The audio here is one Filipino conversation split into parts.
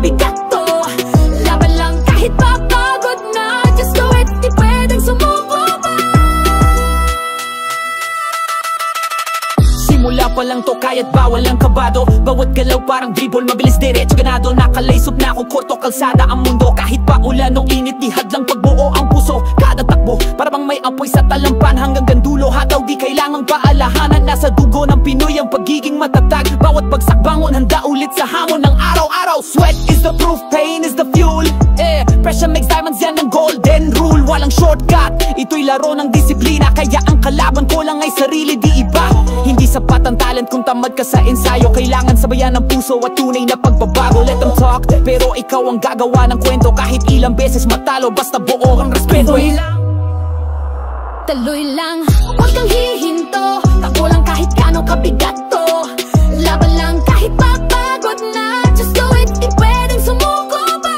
kabigat to. Laban lang kahit papagod na. Just do it, di pwedeng sumuko pa. Simula pa lang to, kaya't bawal ang kabado. Bawat galaw parang dribble, mabilis diretso ganado. Nakalaysop na ako, koto kalsada ang mundo. Kahit pa ulan o init, di hadlang pagbuo ang puso. Kada takbo, para bang may apoy sa talampan. Hanggang gandulo, hataw di kailangang paalahanan. Nasa dugo ng Pinoy ang pagiging matatag. Bawat bagsak bangon, handa ulit sa hamon ng araw-araw. Sweat is the proof, pain is the fuel. Pressure makes diamonds, yan ang golden rule. Walang shortcut, ito'y laro ng disiplina. Kaya ang kalaban ko lang ay sarili, di iba. Hindi sapat ang talent kung tamad ka sa ensayo. Kailangan sabayan ng puso at tunay na pagbabago. Let them talk, pero ikaw ang gagawa ng kwento. Kahit ilang beses matalo, basta buo ang respeto. Tuloy lang, huwag kang hihinto. Takbo lang kahit gaano kabigat to. Laban lang kahit papagod na. Just do it, di pwedeng sumuko pa.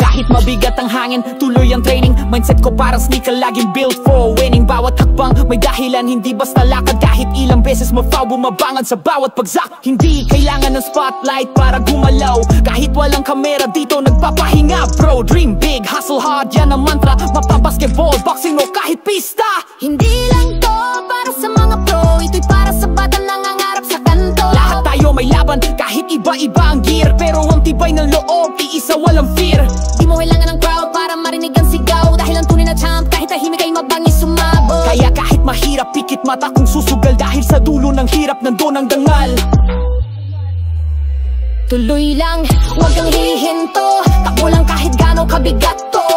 Kahit mabigat ang hangin, tuloy ang training. Mindset ko parang sneaker, laging built for winning. Bawat hakbang may dahilan, hindi basta lakad. Kahit ilang beses ma-foul, bumabangan sa bawat pagsak. Hindi kailangan ng spotlight para gumalaw. Kahit walang kamera dito, nagpapahinga bro. Dream big, hustle hard, yan ang mantra. Mapabasketball, boxing o kahit pista. Hindi lang to para sa mga pro, ito'y para sa batang nangangarap sa kanto. Lahat tayo may laban, kahit iba-iba ang gear. Pero ang tibay ng loob, iisa walang fear. Di mo kailangan ng crowd para marinig ang sigaw. Dahil ang tunay na champ, kahit tahimik ay mabangis sumabot. Kaya kahit mahirap, pikit mata kung susugal. Dahil sa dulo ng hirap, nandun ang dangal. Tuloy lang, huwag kang hihinto. Takbo lang kahit gaano kabigat to.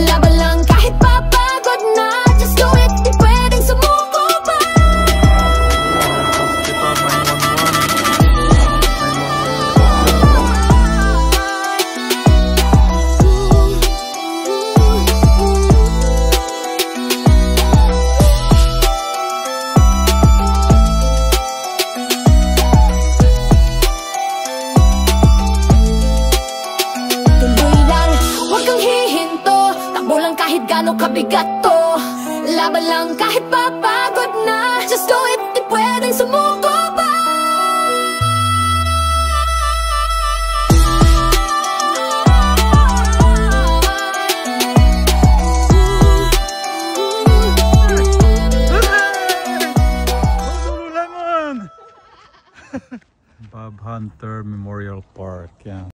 Laban lang kahit papagod na. Just do it, di pwedeng sumuko pa. Kahit gaano kabigat to. Laban lang kahit papagod na. Just do it, di pwedeng sumuko pa. Bob Hunter Memorial Park, yan.